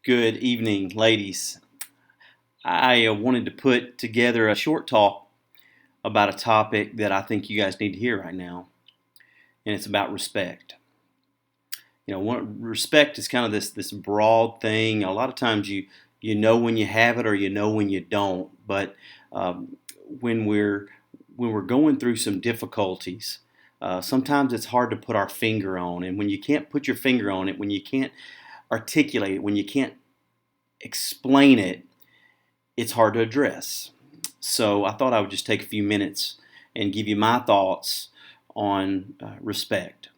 Good evening, ladies. I wanted to put together a short talk about a topic that I think you guys need to hear right now, and it's about respect. Respect is kind of this broad thing. A lot of times you know when you have it or you know when you don't. But when we're going through some difficulties, sometimes it's hard to put our finger on. And when you can't put your finger on it, when you can't articulate it, when you can't explain it, it's hard to address. So I thought I would just take a few minutes and give you my thoughts on respect.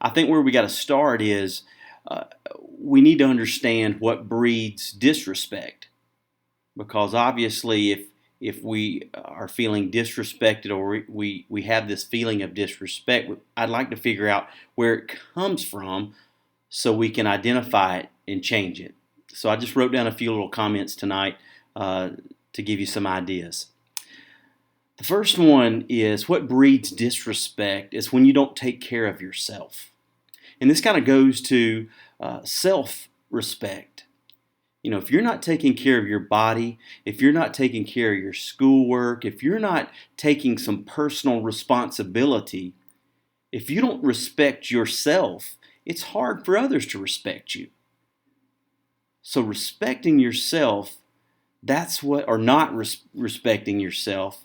I think where we got to start is uh, we need to understand what breeds disrespect, because obviously if we are feeling disrespected or we have this feeling of disrespect, I'd like to figure out where it comes from so we can identify it and change it. So I just wrote down a few little comments tonight uh, to give you some ideas. The first one is what breeds disrespect is when you don't take care of yourself. And this kind of goes to self respect. If you're not taking care of your body, if you're not taking care of your schoolwork, if you're not taking some personal responsibility, if you don't respect yourself, it's hard for others to respect you. So respecting yourself, that's what, or not respecting yourself,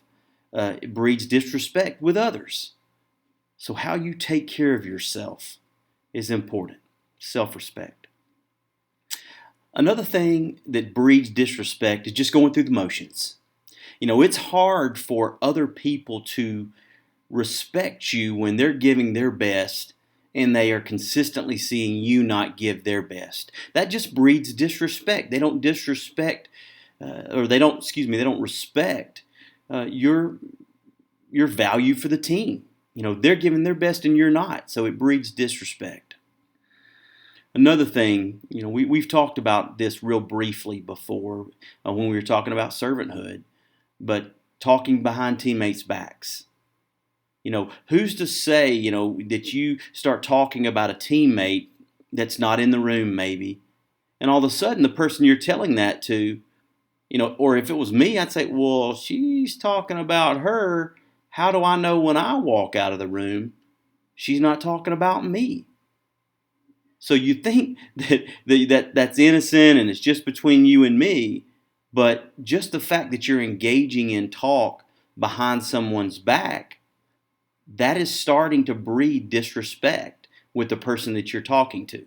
it breeds disrespect with others. So how you take care of yourself is important. Self-respect. Another thing that breeds disrespect is just going through the motions. It's hard for other people to respect you when they're giving their best and they are consistently seeing you not give their best. That just breeds disrespect. They don't disrespect, or they don't, excuse me, they don't respect your value for the team. They're giving their best and you're not, so it breeds disrespect. Another thing, we've talked about this real briefly before when we were talking about servanthood, but talking behind teammates' backs. Who's to say, that you start talking about a teammate that's not in the room maybe, and all of a sudden the person you're telling that to, or if it was me, I'd say, well, she's talking about her. How do I know when I walk out of the room she's not talking about me? So you think that's innocent and it's just between you and me, but just the fact that you're engaging in talk behind someone's back, that is starting to breed disrespect with the person that you're talking to.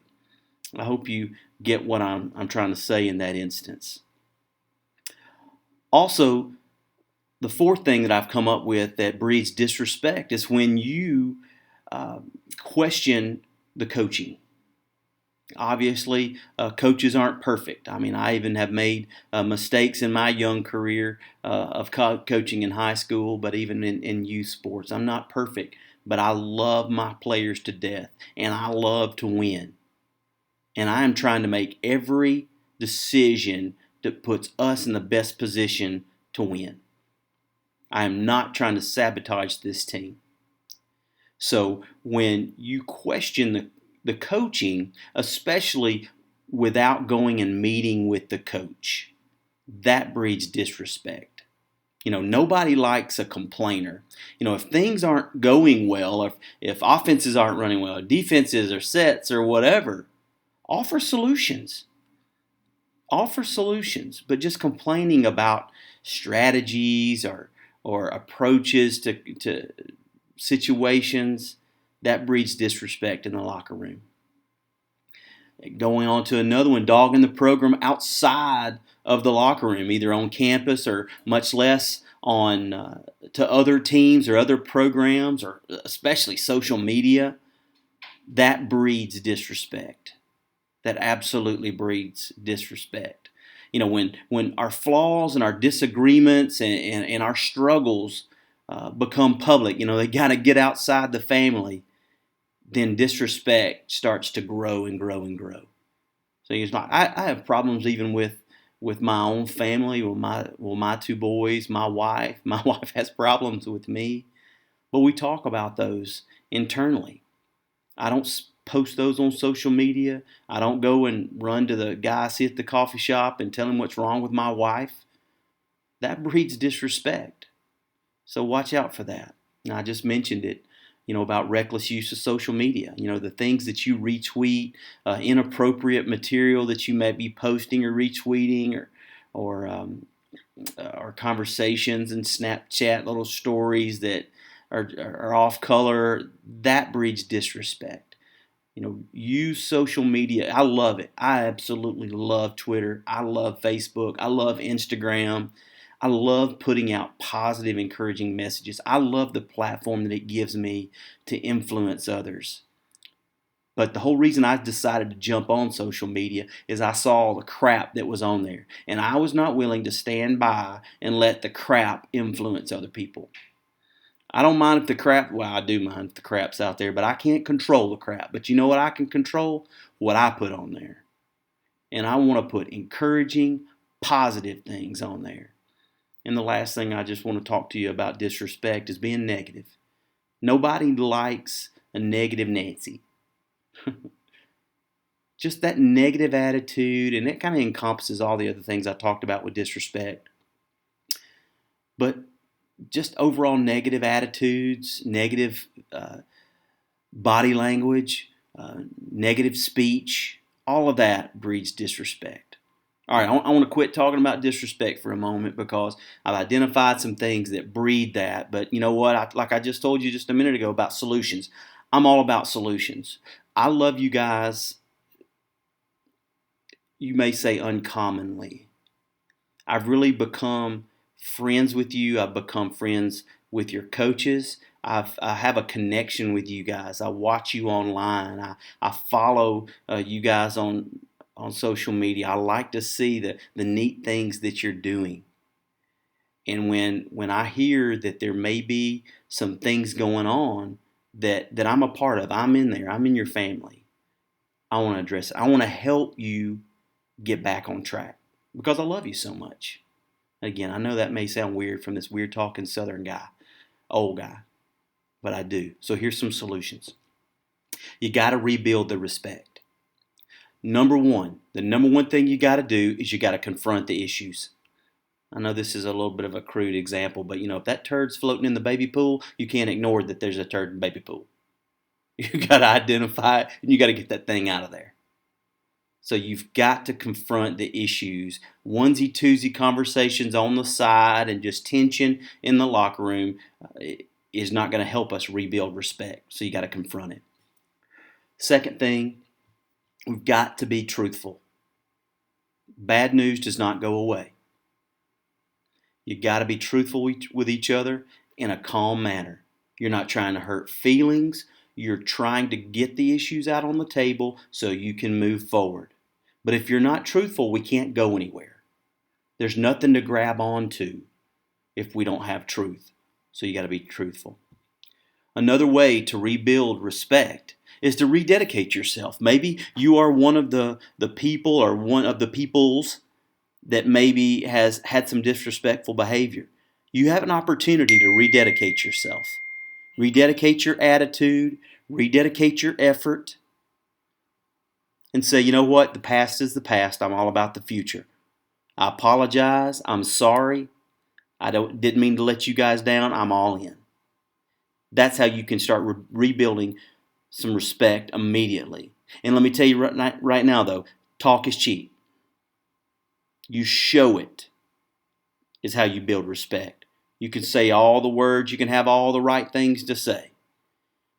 I hope you get what I'm trying to say in that instance. Also, the fourth thing that I've come up with that breeds disrespect is when you uh, question the coaching. Obviously, coaches aren't perfect. I mean, I even have made mistakes in my young career of coaching in high school, but even in youth sports. I'm not perfect, but I love my players to death, and I love to win. And I am trying to make every decision that puts us in the best position to win. I am not trying to sabotage this team. So when you question the coaching, especially without going and meeting with the coach, that breeds disrespect. Nobody likes a complainer. If things aren't going well, if offenses aren't running well, defenses or sets or whatever, offer solutions. Offer solutions, but just complaining about strategies or approaches to situations, that breeds disrespect in the locker room. Going on to another one, dogging the program outside of the locker room, either on campus or much less on to other teams or other programs, or especially social media. That breeds disrespect. That absolutely breeds disrespect. When our flaws and our disagreements and our struggles become public, they got to get outside the family, then disrespect starts to grow and grow and grow. So I have problems even with my own family, with my two boys, my wife. My wife has problems with me, but we talk about those internally. I don't post those on social media. I don't go and run to the guy I see at the coffee shop and tell him what's wrong with my wife. That breeds disrespect. So watch out for that. Now, I just mentioned it, about reckless use of social media. The things that you retweet, inappropriate material that you may be posting or retweeting, or conversations and Snapchat little stories that are off color. That breeds disrespect. Use social media. I love it. I absolutely love Twitter. I love Facebook. I love Instagram. I love putting out positive, encouraging messages. I love the platform that it gives me to influence others. But the whole reason I decided to jump on social media is I saw the crap that was on there. And I was not willing to stand by and let the crap influence other people. I don't mind if the crap, well, I do mind if the crap's out there, but I can't control the crap. But you know what I can control? What I put on there. And I want to put encouraging, positive things on there. And the last thing I just want to talk to you about disrespect is being negative. Nobody likes a negative Nancy. Just that negative attitude, and it kind of encompasses all the other things I talked about with disrespect. But just overall negative attitudes, negative body language, negative speech, all of that breeds disrespect. All right, I want to quit talking about disrespect for a moment because I've identified some things that breed that. But you know what? Like I just told you just a minute ago about solutions. I'm all about solutions. I love you guys, you may say uncommonly. I've really become friends with you. I've become friends with your coaches. I have a connection with you guys. I watch you online. I follow you guys on social media. I like to see the neat things that you're doing. And when I hear that there may be some things going on that I'm a part of, I'm in there, I'm in your family, I want to address it. I want to help you get back on track because I love you so much. Again, I know that may sound weird from this weird talking Southern guy, old guy, but I do. So here's some solutions. You got to rebuild the respect. The number one thing you got to do is you got to confront the issues. I know this is a little bit of a crude example, but if that turd's floating in the baby pool, you can't ignore that there's a turd in the baby pool. You got to identify it and you got to get that thing out of there. So you've got to confront the issues. Onesie-twosie conversations on the side and just tension in the locker room is not going to help us rebuild respect. So you got to confront it. Second thing, we've got to be truthful. Bad news does not go away. You got to be truthful with each other in a calm manner. You're not trying to hurt feelings. You're trying to get the issues out on the table so you can move forward. But if you're not truthful, we can't go anywhere. There's nothing to grab onto if we don't have truth. So you got to be truthful. Another way to rebuild respect is to rededicate yourself. Maybe you are one of the people or one of the peoples that maybe has had some disrespectful behavior. You have an opportunity to rededicate yourself. Rededicate your attitude, rededicate your effort, and say, you know what? The past is the past. I'm all about the future. I apologize. I'm sorry. Didn't mean to let you guys down. I'm all in. That's how you can start rebuilding some respect immediately. And let me tell you right now, though, talk is cheap. You show it is how you build respect. You can say all the words. You can have all the right things to say.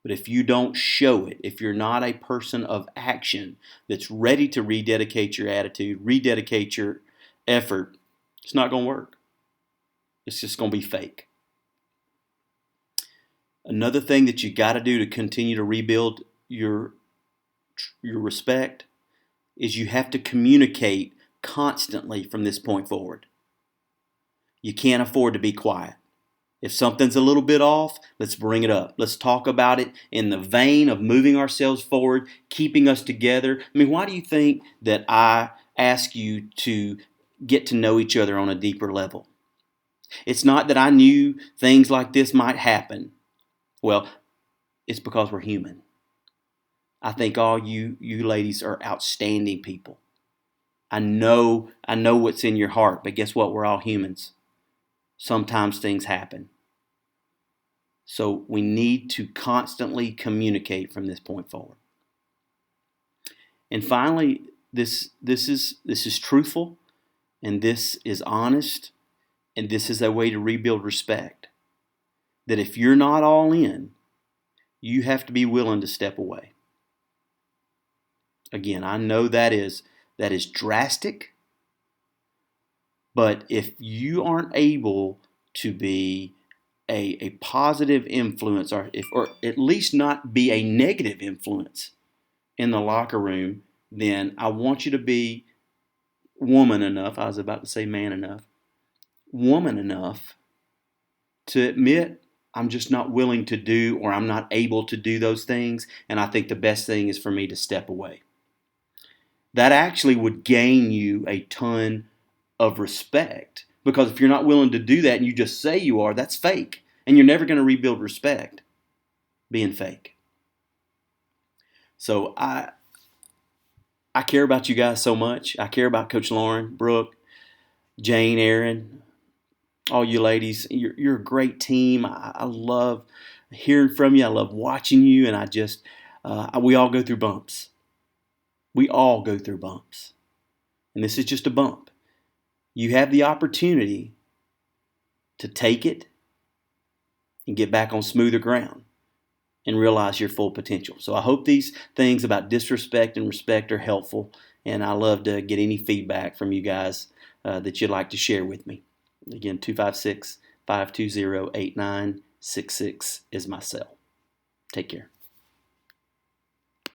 But if you don't show it, if you're not a person of action that's ready to rededicate your attitude, rededicate your effort, it's not going to work. It's just going to be fake. Another thing that you got to do to continue to rebuild your respect is you have to communicate constantly from this point forward. You can't afford to be quiet. If something's a little bit off, let's bring it up. Let's talk about it in the vein of moving ourselves forward, keeping us together. I mean, why do you think that I ask you to get to know each other on a deeper level? It's not that I knew things like this might happen. Well, it's because we're human. I think all you ladies are outstanding people. I know what's in your heart, but guess what? We're all humans. Sometimes things happen. So we need to constantly communicate from this point forward. And finally, this is truthful, and this is honest, and this is a way to rebuild respect. That if you're not all in, you have to be willing to step away. Again, I know that is drastic, but if you aren't able to be a positive influence, or at least not be a negative influence in the locker room, then I want you to be woman enough. I was about to say man enough. Woman enough to admit I'm just not willing to do, or I'm not able to do those things, and I think the best thing is for me to step away. That actually would gain you a ton of respect, because if you're not willing to do that and you just say you are, that's fake, and you're never going to rebuild respect being fake. So I care about you guys so much. I care about Coach Lauren, Brooke, Jane, Aaron, all you ladies. You're a great team. I love hearing from you. I love watching you, and we all go through bumps. We all go through bumps, and this is just a bump. You have the opportunity to take it and get back on smoother ground and realize your full potential. So I hope these things about disrespect and respect are helpful, and I love to get any feedback from you guys that you'd like to share with me. Again, 256-520-8966 is my cell. Take care.